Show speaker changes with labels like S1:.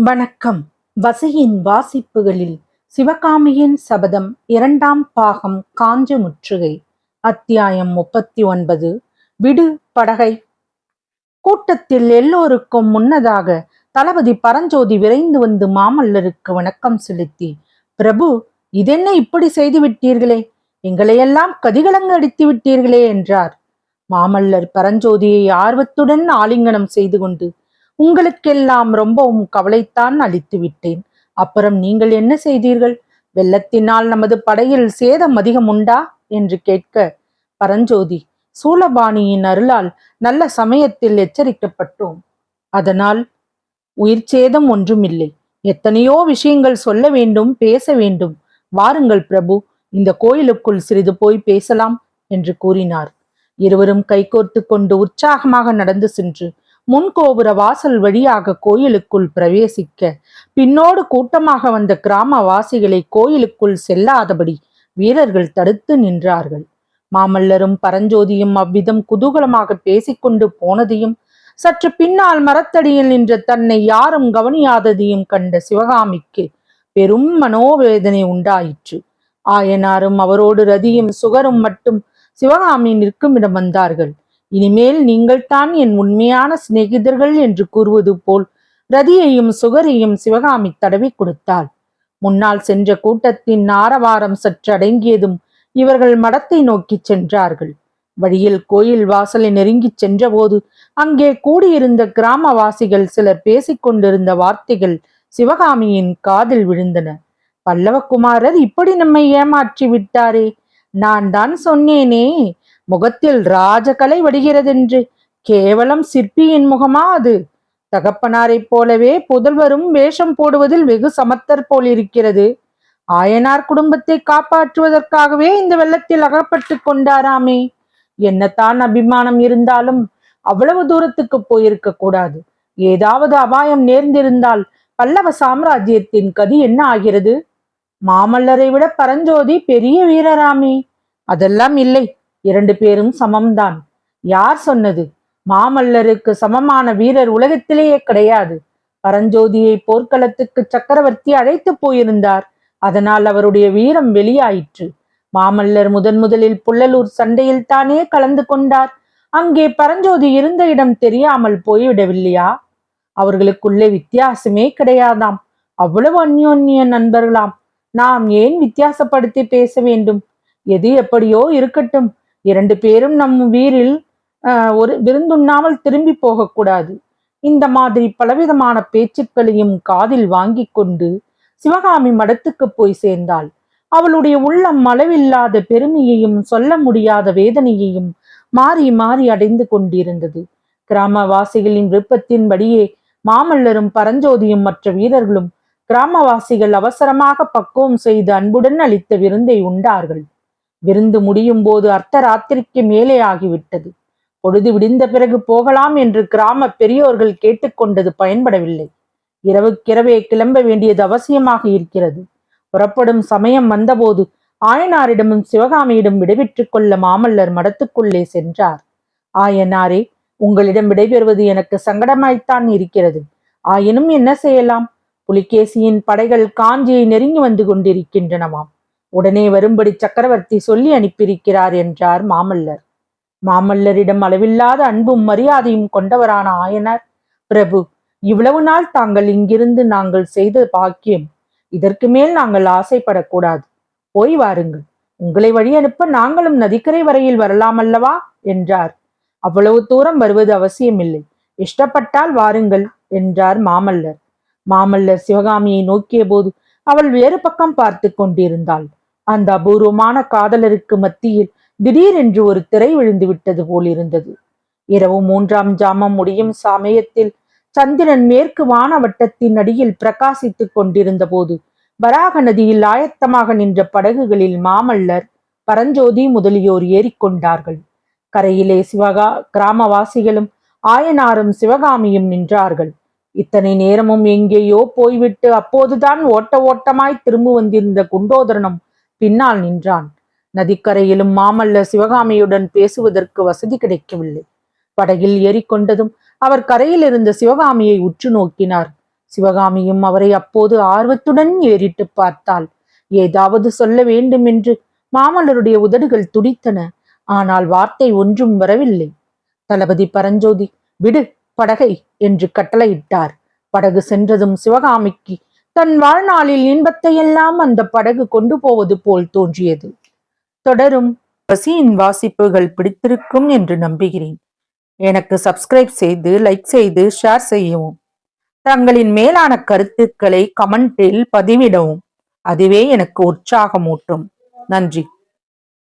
S1: வணக்கம். வசியின் வாசிப்புகளில் சிவகாமியின் சபதம் 2ஆம் பாகம் காஞ்ச முற்றுகை. அத்தியாயம் 39. விடு படகை. கூட்டத்தில் எல்லோருக்கும் முன்னதாக தளபதி பரஞ்சோதி விரைந்து வந்து மாமல்லருக்கு வணக்கம் செலுத்தி, பிரபு, இதென்ன இப்படி செய்து விட்டீர்களே, எங்களையெல்லாம் கதிகலங்க அடித்து விட்டீர்களே என்றார். மாமல்லர் பரஞ்சோதியை ஆர்வத்துடன் ஆலிங்கனம் செய்து கொண்டு, உங்களுக்கெல்லாம் ரொம்பவும் கவலைத்தான் அளித்து விட்டேன். அப்புறம் நீங்கள் என்ன செய்தீர்கள்? வெள்ளத்தினால் நமது படையில் சேதம் அதிகம் உண்டா என்று கேட்க, பரஞ்சோதி, சூலபாணியின் அருளால் நல்ல சமயத்தில் எச்சரிக்கப்பட்டோம். அதனால் உயிர் சேதம் ஒன்றுமில்லை. எத்தனையோ விஷயங்கள் சொல்ல வேண்டும், பேச வேண்டும். வாருங்கள் பிரபு, இந்த கோயிலுக்குள் சிறிது போய் பேசலாம் என்று கூறினார். இருவரும் கைகோர்த்து கொண்டு உற்சாகமாக நடந்து சென்று முன்கோபுர வாசல் வழியாக கோயிலுக்குள் பிரவேசிக்க, பின்னோடு கூட்டமாக வந்த கிராமவாசிகளை கோயிலுக்குள் செல்லாதபடி வீரர்கள் தடுத்து நின்றார்கள். மாமல்லரும் பரஞ்சோதியும் அவ்விதம் குதூகலமாக பேசிக்கொண்டு போனதையும், சற்று பின்னால் மரத்தடியில் நின்ற தன்னை யாரும் கவனியாததையும் கண்ட சிவகாமிக்கு பெரும் மனோவேதனை உண்டாயிற்று. ஆயனாரும் அவரோடு ரதியும் சுகரும் மட்டும் சிவகாமி நிற்கும் இடம் வந்தார்கள். இனிமேல் நீங்கள்தான் என் உண்மையான சிநேகிதர்கள் என்று கூறுவது போல் ரதியையும் சுகரையும் சிவகாமி தடவி கொடுத்தாள். முன்னால் சென்ற கூட்டத்தின் ஆரவாரம் சற்று அடங்கியதும் இவர்கள் மடத்தை நோக்கி சென்றார்கள். வழியில் கோயில் வாசலை நெருங்கிச் சென்றபோது அங்கே கூடியிருந்த கிராமவாசிகள் சிலர் பேசிக்கொண்டிருந்த வார்த்தைகள் சிவகாமியின் காதில் விழுந்தன. பல்லவகுமாரர் இப்படி நம்மை ஏமாற்றி விட்டாரே, நான் தான் சொன்னேனே, முகத்தில் ராஜகலை வடிகிறதென்று. கேவலம் சிற்பியின் முகமா அது? தகப்பனாரைப் போலவே புதல்வரும் வேஷம் போடுவதில் வெகு சமத்தர் போல் இருக்கிறது. ஆயனார் குடும்பத்தை காப்பாற்றுவதற்காகவே இந்த வெள்ளத்தில் அகப்பட்டு கொண்டாராமே. என்னத்தான் அபிமானம் இருந்தாலும் அவ்வளவு தூரத்துக்கு போயிருக்க கூடாது. ஏதாவது அபாயம் நேர்ந்திருந்தால் பல்லவ சாம்ராஜ்யத்தின் கதி என்ன ஆகிறது? மாமல்லரை விட பரஞ்சோதி பெரிய வீரராமே. அதெல்லாம் இல்லை, 2 பேரும் சமம்தான். யார் சொன்னது? மாமல்லருக்கு சமமான வீரர் உலகத்திலேயே கிடையாது. பரஞ்சோதியை போர்க்களத்துக்கு சக்கரவர்த்தி அழைத்து போயிருந்தார். அதனால் அவருடைய வீரம் வெளியாயிற்று. மாமல்லர் முதலில் புள்ளலூர் சண்டையில் தானே கலந்து கொண்டார். அங்கே பரஞ்சோதி இருந்த இடம் தெரியாமல் போய்விடவில்லையா? அவர்களுக்குள்ளே வித்தியாசமே கிடையாதாம். அவ்வளவு அந்யோன்ய நண்பர்களாம். நாம் ஏன் வித்தியாசப்படுத்தி பேச வேண்டும்? எது எப்படியோ இருக்கட்டும். 2 பேரும் நம் வீரில் ஒரு விருந்துண்ணாமல் திரும்பி போகக்கூடாது. இந்த மாதிரி பலவிதமான பேச்சுக்களையும் காதில் வாங்கி கொண்டு சிவகாமி மடத்துக்கு போய் சேர்ந்தாள். அவளுடைய உள்ளம் அளவில்லாத பெருமையையும் சொல்ல முடியாத வேதனையையும் மாறி மாறி அடைந்து கொண்டிருந்தது. கிராமவாசிகளின் விருப்பத்தின்படியே மாமல்லரும் பரஞ்சோதியும் மற்ற வீரர்களும் கிராமவாசிகள் அவசரமாக பக்குவம் செய்து அன்புடன் அளித்த விருந்தை உண்டார்கள். விருந்து முடியும் போது அர்த்தராத்திரிக்கு மேலே ஆகிவிட்டது. பொழுது விடிந்த பிறகு போகலாம் என்று கிராம பெரியோர்கள் கேட்டுக்கொண்டது பயன்படவில்லை. இரவுக்கிரவே கிளம்ப வேண்டியது அவசியமாக இருக்கிறது. புறப்படும் சமயம் வந்தபோது ஆயனாரிடமும் சிவகாமியிடம் விடைபெற்றுக் கொள்ள மாமல்லர் மடத்துக்குள்ளே சென்றார். ஆயனாரே, உங்களிடம் விடைபெறுவது எனக்கு சங்கடமாய்த்தான் இருக்கிறது. ஆயினும் என்ன செய்யலாம்? புலிகேசியின் படைகள் காஞ்சியை நெருங்கி வந்து கொண்டிருக்கின்றனவாம். உடனே வரும்படி சக்கரவர்த்தி சொல்லி அனுப்பியிருக்கிறார் என்றார் மாமல்லர். மாமல்லரிடம் அளவில்லாத அன்பும் மரியாதையும் கொண்டவரான ஆயனார், பிரபு, இவ்வளவு நாள் தாங்கள் இங்கிருந்து நாங்கள் செய்த பாக்கியம். இதற்கு மேல் நாங்கள் ஆசைப்படக்கூடாது. போய் வாருங்கள். உங்களை வழி அனுப்ப நாங்களும் நதிக்கரை வரையில் வரலாம் அல்லவா என்றார். அவ்வளவு தூரம் வருவது அவசியமில்லை. இஷ்டப்பட்டால் வாருங்கள் என்றார் மாமல்லர். மாமல்லர் சிவகாமியை நோக்கிய போது அவள் வேறு பக்கம் பார்த்து கொண்டிருந்தாள். அந்த அபூர்வமான காதலருக்கு மத்தியில் திடீரென்று ஒரு திரை விழுந்து விட்டது போல் இருந்தது. இரவு 3ஆம் ஜாமம் முடியும் சமயத்தில் சந்திரன் மேற்கு வானவட்டத்தின் அடியில் பிரகாசித்துக் கொண்டிருந்த போது வராக நதியில் ஆயத்தமாக நின்ற படகுகளில் மாமல்லர், பரஞ்சோதி முதலியோர் ஏறிக்கொண்டார்கள். கரையிலே கிராமவாசிகளும் ஆயனாரும் சிவகாமியும் நின்றார்கள். இத்தனை நேரமும் எங்கேயோ போய்விட்டு அப்போதுதான் ஓட்டமாய் திரும்ப வந்திருந்த குண்டோதரனும் பின்னால் நின்றான். நதிக்கரையிலும் மாமல்லர் சிவகாமியுடன் பேசுவதற்கு வசதி கிடைக்கவில்லை. படகில் ஏறிக்கொண்டதும் அவர் கரையில் இருந்த சிவகாமியை உற்று நோக்கினார். சிவகாமியும் அவரை அப்போது ஆர்வத்துடன் ஏறிட்டு பார்த்தாள். ஏதாவது சொல்ல வேண்டும் என்று மாமல்லருடைய உதடுகள் துடித்தன. ஆனால் வார்த்தை ஒன்றும் வரவில்லை. தளபதி பரஞ்சோதி, விடு படகை என்று கட்டளையிட்டார். படகு சென்றதும் சிவகாமிக்கு தன் வாழ்நாளில் இன்பத்தை எல்லாம் அந்த படகு கொண்டு போவது போல் தோன்றியது. தொடரும். பசியின் வாசிப்புகள் பிடித்திருக்கும் என்று நம்புகிறேன். எனக்கு சப்ஸ்கிரைப் செய்து, லைக் செய்து, ஷேர் செய்யவும். தங்களின் மேலான கருத்துக்களை கமெண்டில் பதிவிடவும். அதுவே எனக்கு உற்சாகமூட்டும். நன்றி.